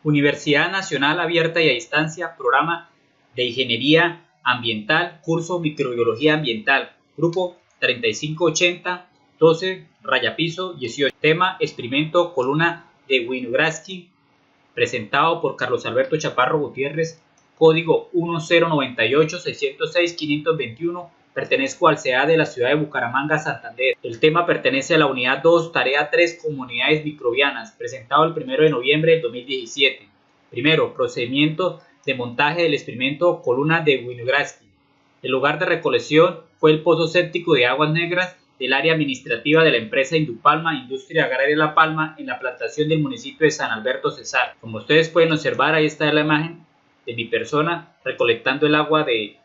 Universidad Nacional Abierta y a Distancia, Programa de Ingeniería Ambiental, Curso Microbiología Ambiental, Grupo 3580, 12, raya piso 18. Tema: Experimento columna de Winogradsky, presentado por Carlos Alberto Chaparro Gutiérrez, código 1098-606-521, pertenezco al CEA de la ciudad de Bucaramanga, Santander. El tema pertenece a la unidad 2, tarea 3, comunidades microbianas, presentado el 1 de noviembre del 2017. Primero, procedimiento de montaje del experimento columna de Winogradsky. El lugar de recolección fue el pozo séptico de Aguas Negras del área administrativa de la empresa Indupalma, Industria Agraria La Palma, en la plantación del municipio de San Alberto Cesar. Como ustedes pueden observar, ahí está la imagen de mi persona recolectando el agua del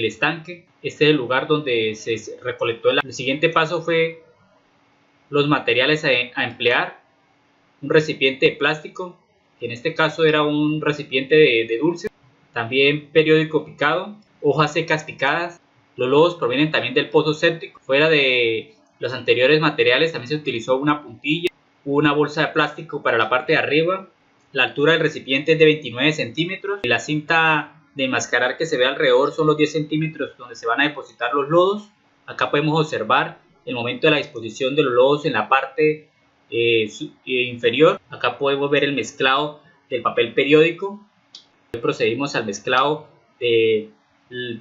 estanque. Este es el lugar donde se recolectó el agua. El siguiente paso fue los materiales a emplear: un recipiente de plástico, que en este caso era un recipiente de dulce, también periódico picado, hojas secas picadas. Los lodos provienen también del pozo séptico. Fuera de los anteriores materiales también se utilizó una puntilla, una bolsa de plástico para la parte de arriba. La altura del recipiente es de 29 centímetros. La cinta de enmascarar que se ve alrededor son los 10 centímetros donde se van a depositar los lodos. Acá podemos observar el momento de la disposición de los lodos en la parte inferior. Acá podemos ver el mezclado del papel periódico. Hoy procedimos al mezclado de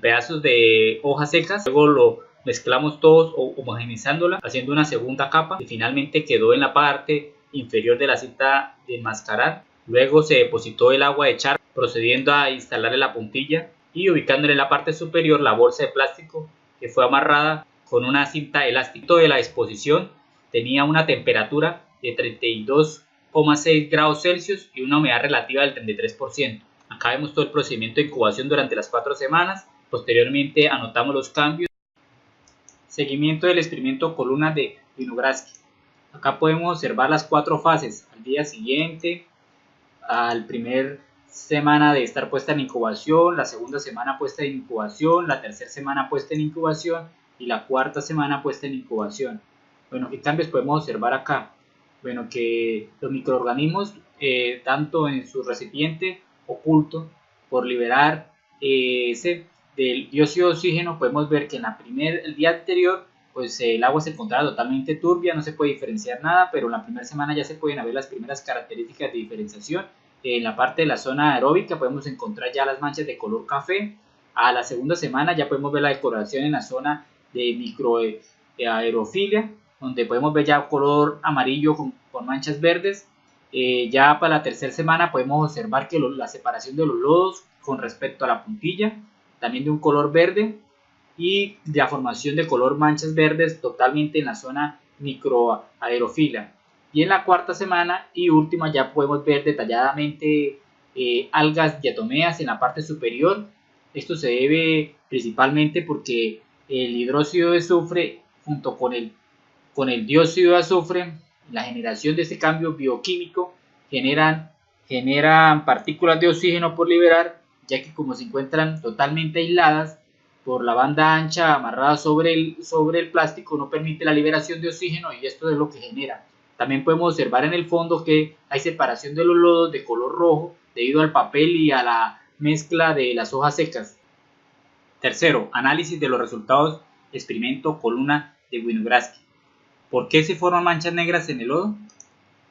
pedazos de hojas secas, luego lo mezclamos todos homogeneizándola, haciendo una segunda capa que finalmente quedó en la parte inferior de la cinta de enmascarar. Luego se depositó el agua de charco, procediendo a instalarle la puntilla y ubicándole en la parte superior la bolsa de plástico, que fue amarrada con una cinta elástica. De la disposición tenía una temperatura de 32,6 grados Celsius y una humedad relativa del 33%. Acá vemos todo el procedimiento de incubación durante las 4 semanas. Posteriormente anotamos los cambios. Seguimiento del experimento columna de Winogradsky. Acá podemos observar las 4 fases: al día siguiente, al primer semana de estar puesta en incubación, la segunda semana puesta en incubación, la tercera semana puesta en incubación y la cuarta semana puesta en incubación. Bueno, ¿qué cambios podemos observar acá? Bueno, que los microorganismos, tanto en su recipiente oculto, por liberar del dióxido de oxígeno, podemos ver que en el día anterior pues el agua se encontraba totalmente turbia, no se puede diferenciar nada, pero en la primera semana ya se pueden ver las primeras características de diferenciación. En la parte de la zona aeróbica podemos encontrar ya las manchas de color café. A la segunda semana ya podemos ver la decoración en la zona de microaerofilia, donde podemos ver ya color amarillo con manchas verdes. Ya para la tercera semana podemos observar que la separación de los lodos con respecto a la puntilla, también de un color verde, y la formación de color manchas verdes totalmente en la zona microaerofila. Y en la cuarta semana y última ya podemos ver detalladamente algas diatomeas en la parte superior. Esto se debe principalmente porque el hidróxido de azufre junto con el dióxido de azufre, la generación de este cambio bioquímico, generan partículas de oxígeno por liberar, ya que como se encuentran totalmente aisladas por la banda ancha amarrada sobre el plástico, no permite la liberación de oxígeno, y esto es lo que genera. También podemos observar en el fondo que hay separación de los lodos de color rojo debido al papel y a la mezcla de las hojas secas. Tercero, análisis de los resultados experimento columna de Winogradsky. ¿Por qué se forman manchas negras en el lodo?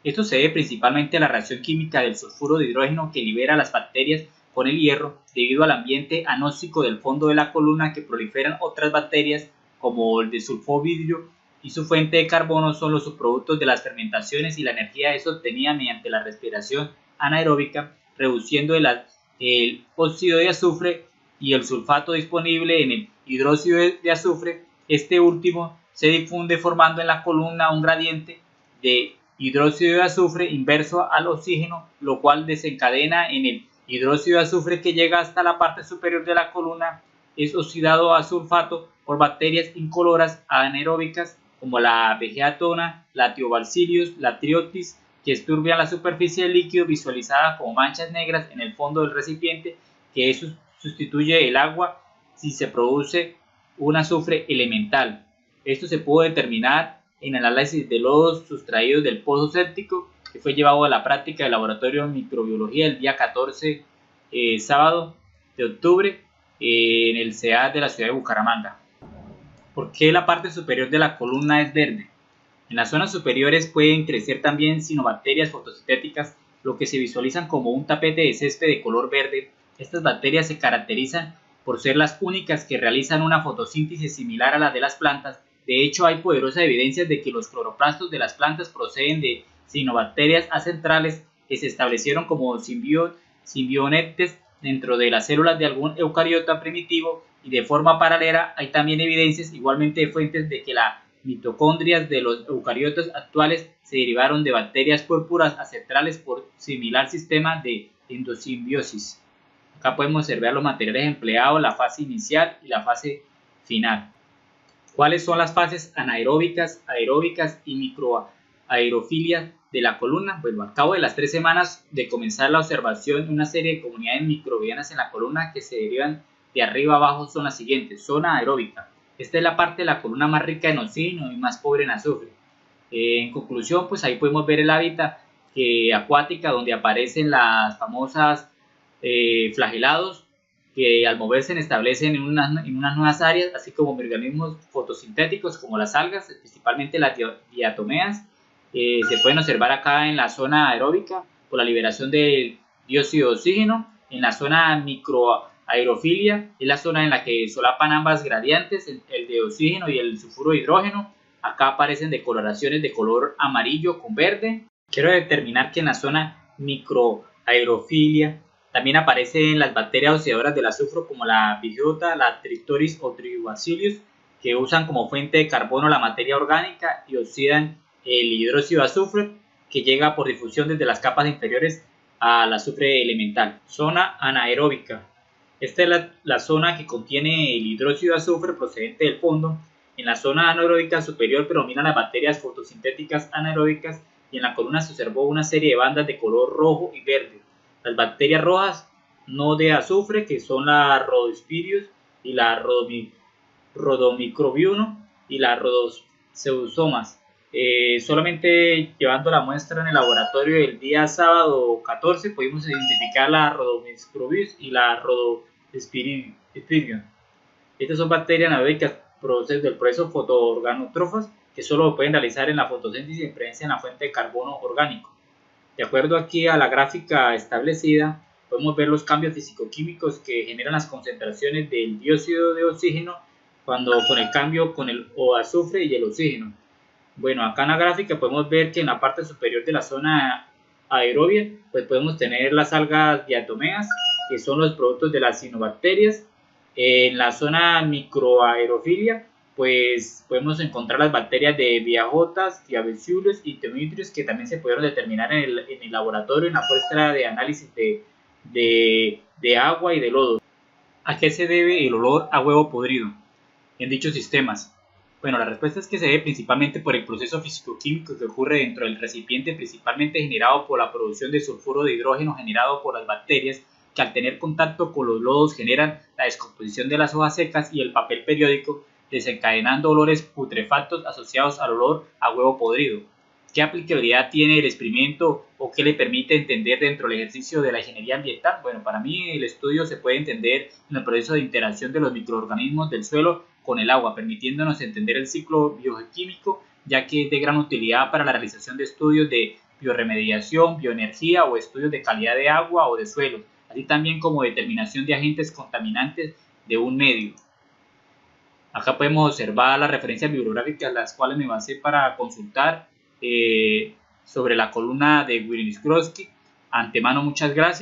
Esto se debe principalmente a la reacción química del sulfuro de hidrógeno que libera las bacterias con el hierro debido al ambiente anóxico del fondo de la columna, que proliferan otras bacterias como el desulfovidrio, y su fuente de carbono son los subproductos de las fermentaciones, y la energía es obtenida mediante la respiración anaeróbica, reduciendo el óxido de azufre y el sulfato disponible en el hidróxido de azufre. Este último se difunde formando en la columna un gradiente de hidróxido de azufre inverso al oxígeno, lo cual desencadena en el hidróxido de azufre que llega hasta la parte superior de la columna. Es oxidado a sulfato por bacterias incoloras anaeróbicas como la Vegeatona, la Thiobacillus, la Triotis, que esturbian la superficie del líquido, visualizada como manchas negras en el fondo del recipiente, que eso sustituye el agua si se produce un azufre elemental. Esto se pudo determinar en el análisis de lodos sustraídos del pozo séptico, que fue llevado a la práctica del laboratorio de microbiología el día 14, sábado de octubre, en el CEA de la ciudad de Bucaramanga. ¿Por qué la parte superior de la columna es verde? En las zonas superiores pueden crecer también cianobacterias fotosintéticas, lo que se visualizan como un tapete de césped de color verde. Estas bacterias se caracterizan por ser las únicas que realizan una fotosíntesis similar a la de las plantas. De hecho, hay poderosas evidencias de que los cloroplastos de las plantas proceden de cianobacterias acentrales que se establecieron como simbiontes dentro de las células de algún eucariota primitivo, y de forma paralela hay también evidencias igualmente de fuentes de que las mitocondrias de los eucariotas actuales se derivaron de bacterias púrpuras acentrales por similar sistema de endosimbiosis. Acá podemos observar los materiales empleados, la fase inicial y la fase final. ¿Cuáles son las fases anaeróbicas, aeróbicas y microaerofilia de la columna? Bueno, al cabo de las 3 semanas de comenzar la observación, una serie de comunidades microbianas en la columna que se derivan de arriba abajo son las siguientes. Zona aeróbica. Esta es la parte de la columna más rica en oxígeno y más pobre en azufre. En conclusión, pues ahí podemos ver el hábitat acuática, donde aparecen las famosas flagelados, que al moverse se establecen en unas nuevas áreas, así como organismos fotosintéticos como las algas, principalmente las diatomeas. Se pueden observar acá en la zona aeróbica por la liberación del dióxido de oxígeno. En la zona microaerofilia es la zona en la que solapan ambas gradientes, el de oxígeno y el sulfuro de hidrógeno. Acá aparecen decoloraciones de color amarillo con verde. Quiero determinar que en la zona microaerofilia también aparecen las bacterias oxidadoras del azufre como la bigiota, la Trichoris o Tribacillus, que usan como fuente de carbono la materia orgánica y oxidan el hidróxido de azufre, que llega por difusión desde las capas inferiores al azufre elemental. Zona anaeróbica. Esta es la zona que contiene el hidróxido de azufre procedente del fondo. En la zona anaeróbica superior predominan las bacterias fotosintéticas anaeróbicas, y en la columna se observó una serie de bandas de color rojo y verde. Las bacterias rojas no de azufre, que son la Rhodospirius y la Rhodomicrobium y la Rhodopseudomonas. Solamente llevando la muestra en el laboratorio el día sábado 14 pudimos identificar la Rhodomicrobius y la Rhodospirium. Estas son bacterias anaeróbicas del proceso fotoorganótrofas, que solo pueden realizar en la fotosíntesis en presencia en la fuente de carbono orgánico. De acuerdo aquí a la gráfica establecida, podemos ver los cambios físico-químicos que generan las concentraciones del dióxido de oxígeno con el cambio con el azufre y el oxígeno. Bueno, acá en la gráfica podemos ver que en la parte superior de la zona aerobia, pues podemos tener las algas diatomeas, que son los productos de las cianobacterias. En la zona microaerofilia, pues podemos encontrar las bacterias de Biajotas, Diabeciulus y Teometrius, que también se pudieron determinar en el laboratorio en la muestra de análisis de agua y de lodo. ¿A qué se debe el olor a huevo podrido en dichos sistemas? Bueno, la respuesta es que se debe principalmente por el proceso físico-químico que ocurre dentro del recipiente, principalmente generado por la producción de sulfuro de hidrógeno generado por las bacterias, que al tener contacto con los lodos generan la descomposición de las hojas secas y el papel periódico, desencadenando olores putrefactos asociados al olor a huevo podrido. ¿Qué aplicabilidad tiene el experimento o qué le permite entender dentro del ejercicio de la ingeniería ambiental? Bueno, para mí el estudio se puede entender en el proceso de interacción de los microorganismos del suelo con el agua, permitiéndonos entender el ciclo bioquímico, ya que es de gran utilidad para la realización de estudios de bioremediación, bioenergía o estudios de calidad de agua o de suelo, así también como determinación de agentes contaminantes de un medio. Acá podemos observar las referencias bibliográficas las cuales me basé para consultar sobre la columna de Wieniawski. Antemano, muchas gracias.